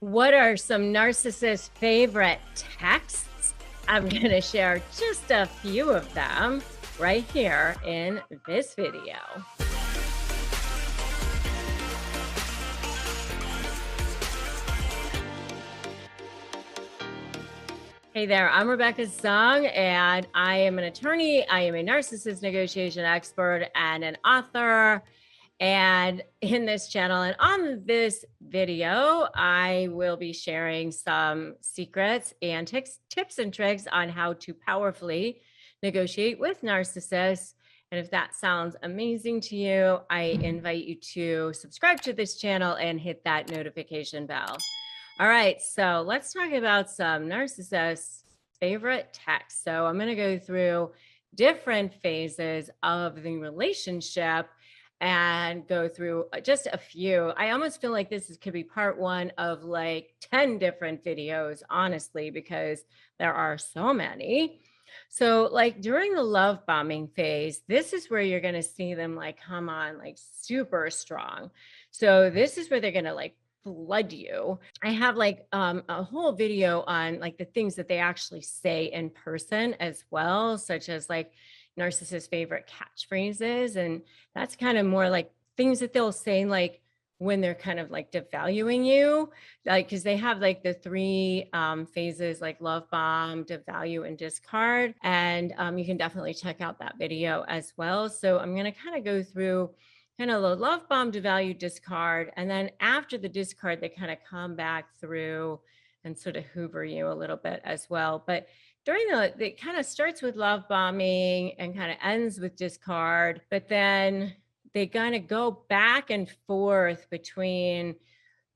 What are some narcissists' favorite texts? I'm going to share just a few of them right here in this video. Hey there, I'm Rebecca Zung, and I am an attorney. I am a narcissist negotiation expert and an author. And in this channel and on this video, I will be sharing some secrets and tips and tricks on how to powerfully negotiate with narcissists. And if that sounds amazing to you, I invite you to subscribe to this channel and hit that notification bell. All right, so let's talk about some narcissists' favorite texts. So I'm going to go through different phases of the relationship and go through just a few. I almost feel like this could be part one of like 10 different videos, honestly, because there are so many. So like during the love bombing phase, this is where you're going to see them like come on like super strong. So this is where they're going to like flood you. I have like a whole video on like the things that they actually say in person as well, such as like narcissist favorite catchphrases. And that's kind of more like things that they'll say like when they're kind of like devaluing you, like because they have like the three phases like love bomb, devalue, and discard. And you can definitely check out that video as well. So I'm going to kind of go through kind of the love bomb, devalue, discard. And then after the discard, they kind of come back through and sort of hoover you a little bit as well. But during it kind of starts with love bombing and kind of ends with discard, but then they kind of go back and forth between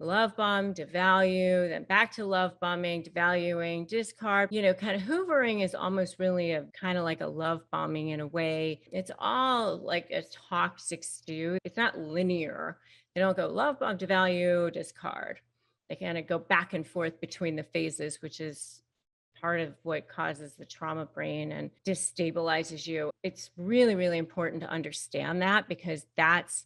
love bomb, devalue, then back to love bombing, devaluing, discard. You know, kind of hoovering is almost really a kind of like a love bombing in a way. It's all like a toxic stew. It's not linear. They don't go love bomb, devalue, discard. They kind of go back and forth between the phases, which is part of what causes the trauma brain and destabilizes you. It's really, really important to understand that, because that's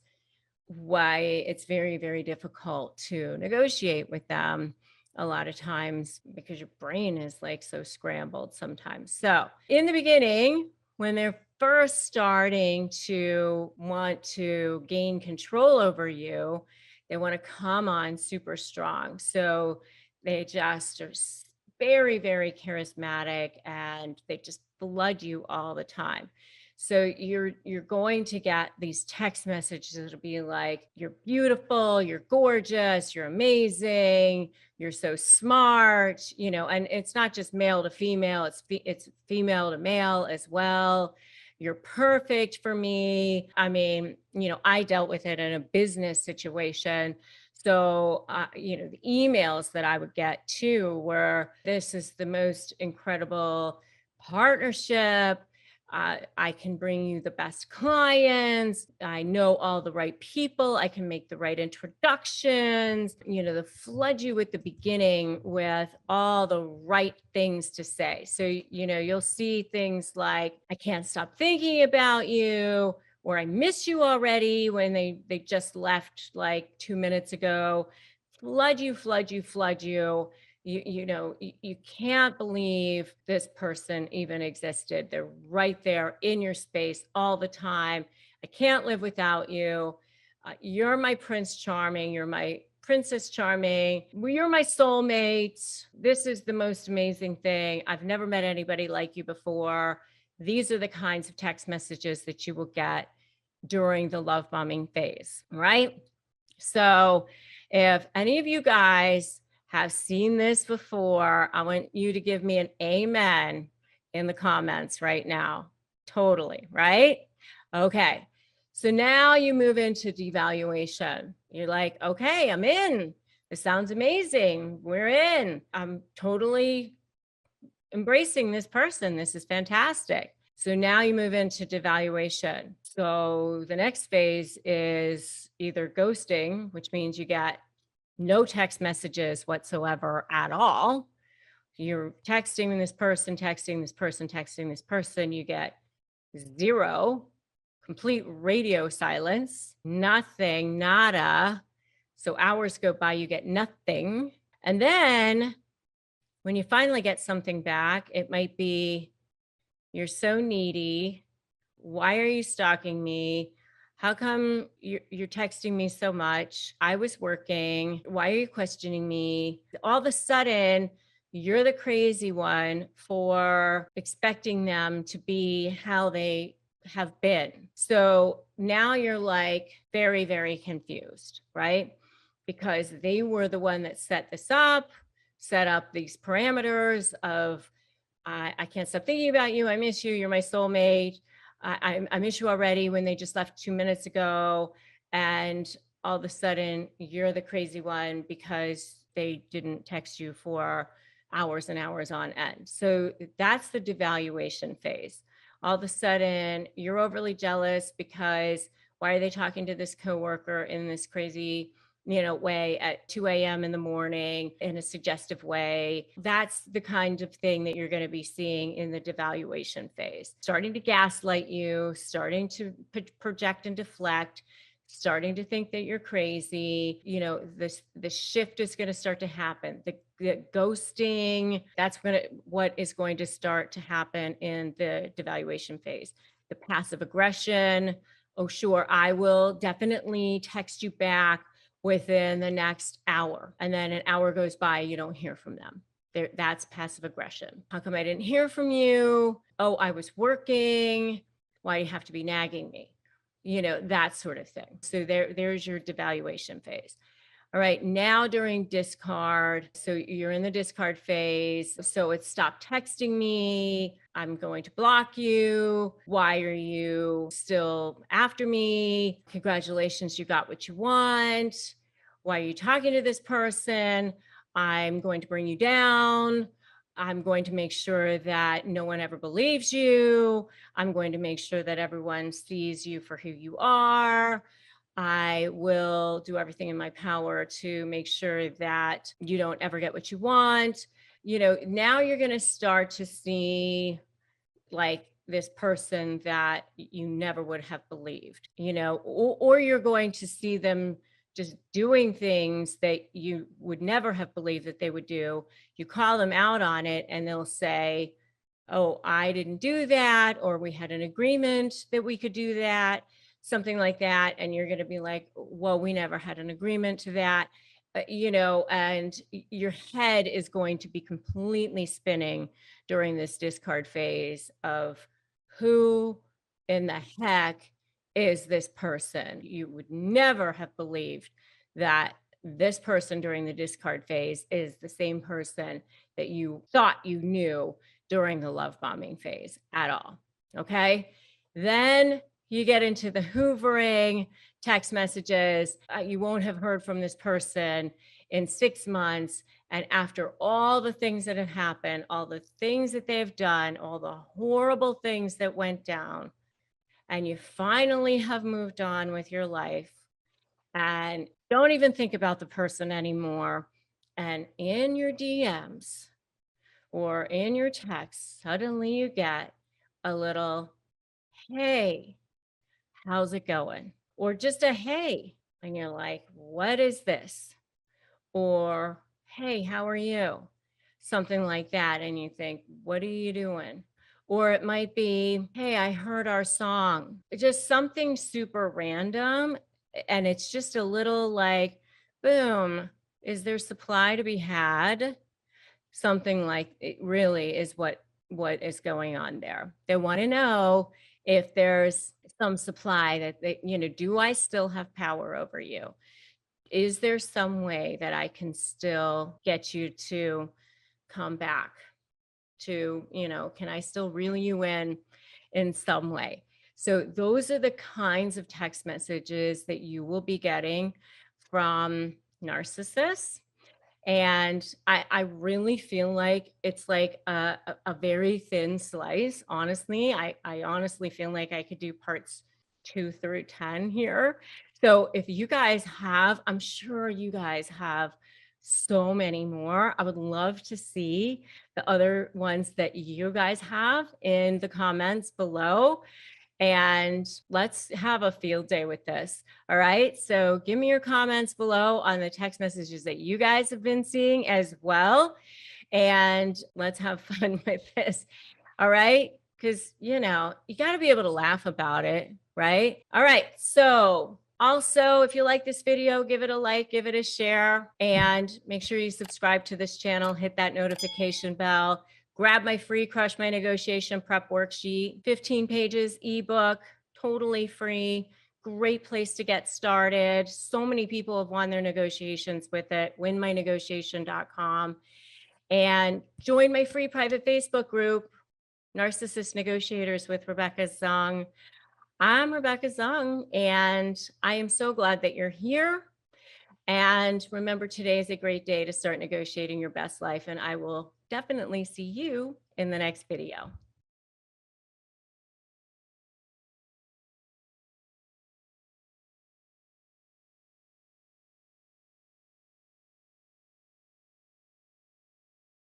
why it's very, very difficult to negotiate with them a lot of times, because your brain is like so scrambled sometimes. So in the beginning, when they're first starting to want to gain control over you, they want to come on super strong. So they just are very, very charismatic, and they just flood you all the time. So you're going to get these text messages that'll be like, you're beautiful, you're gorgeous, you're amazing, you're so smart, you know, and it's not just male to female, it's female to male as well. You're perfect for me. I mean, you know, I dealt with it in a business situation. So, you know, the emails that I would get too were, this is the most incredible partnership. I can bring you the best clients. I know all the right people. I can make the right introductions, you know, to flood you at the beginning with all the right things to say. So, you know, you'll see things like, I can't stop thinking about you, or I miss you already, when they just left like 2 minutes ago. Flood you, flood you, flood you. You know, you can't believe this person even existed. They're right there in your space all the time. I can't live without you. You're my Prince Charming. You're my Princess Charming. You're my soulmate. This is the most amazing thing. I've never met anybody like you before. These are the kinds of text messages that you will get during the love bombing phase, right? So if any of you guys have seen this before, I want you to give me an amen in the comments right now. Totally, right? Okay. So now you move into devaluation. You're like, okay, I'm in. This sounds amazing. We're in. I'm totally embracing this person. This is fantastic. So now you move into devaluation. So the next phase is either ghosting, which means you get no text messages whatsoever at all. You're texting this person, texting this person, texting this person. You get zero, complete radio silence, nothing, nada. So hours go by, you get nothing. And then when you finally get something back, it might be, you're so needy. Why are you stalking me? How come you're texting me so much? I was working. Why are you questioning me? All of a sudden, you're the crazy one for expecting them to be how they have been. So now you're like very, very confused, right? Because they were the one that set this up, set up these parameters of, I can't stop thinking about you. I miss you. You're my soulmate. I miss you already, when they just left 2 minutes ago. And all of a sudden you're the crazy one because they didn't text you for hours and hours on end. So that's the devaluation phase. All of a sudden you're overly jealous because why are they talking to this coworker in this crazy way at 2 a.m. in the morning in a suggestive way? That's the kind of thing that you're going to be seeing in the devaluation phase. Starting to gaslight you, starting to project and deflect, starting to think that you're crazy. This shift is going to start to happen. The ghosting, that's what is going to start to happen in the devaluation phase. The passive aggression. Oh, sure, I will definitely text you back within the next hour. And then an hour goes by, you don't hear from them. That's passive aggression. How come I didn't hear from you? Oh, I was working. Why do you have to be nagging me? That sort of thing. So there's your devaluation phase. All right, now during discard, so you're in the discard phase. So it's stop texting me. I'm going to block you. Why are you still after me? Congratulations, you got what you want. Why are you talking to this person? I'm going to bring you down. I'm going to make sure that no one ever believes you. I'm going to make sure that everyone sees you for who you are. I will do everything in my power to make sure that you don't ever get what you want. Now you're going to start to see like this person that you never would have believed, or you're going to see them just doing things that you would never have believed that they would do. You call them out on it and they'll say, oh, I didn't do that, or we had an agreement that we could do that, something like that. And you're going to be like, well, we never had an agreement to that, and your head is going to be completely spinning during this discard phase of who in the heck is this person? You would never have believed that this person during the discard phase is the same person that you thought you knew during the love bombing phase at all. Okay. Then you get into the hoovering, text messages. You won't have heard from this person in 6 months. And after all the things that have happened, all the things that they've done, all the horrible things that went down, and you finally have moved on with your life and don't even think about the person anymore. And in your DMs or in your text, suddenly you get a little, hey, how's it going? Or just a hey. And you're like, what is this? Or, hey, how are you? Something like that. And you think, what are you doing? Or it might be, hey, I heard our song. Just something super random. And it's just a little like, boom, is there supply to be had? Something like it really is what is going on there. They want to know if there's some supply that they, do I still have power over you? Is there some way that I can still get you to come back to, can I still reel you in some way? So those are the kinds of text messages that you will be getting from narcissists. And I really feel like it's like a very thin slice. Honestly, I honestly feel like I could do parts 2 through 10 here. So if you guys have, I'm sure you guys have so many more. I would love to see the other ones that you guys have in the comments below. and let's have a field day with this. All right. So give me your comments below on the text messages that you guys have been seeing as well. And let's have fun with this. All right. Because, you know, you got to be able to laugh about it. Right. All right. So also, if you like this video, give it a like, give it a share, and make sure you subscribe to this channel, hit that notification bell. Grab my free Crush My Negotiation Prep Worksheet, 15 pages, ebook, totally free. Great place to get started. So many people have won their negotiations with it. winmynegotiation.com. And join my free private Facebook group, Narcissist Negotiators with Rebecca Zung. I'm Rebecca Zung, and I am so glad that you're here. And remember, today is a great day to start negotiating your best life, and I will definitely see you in the next video.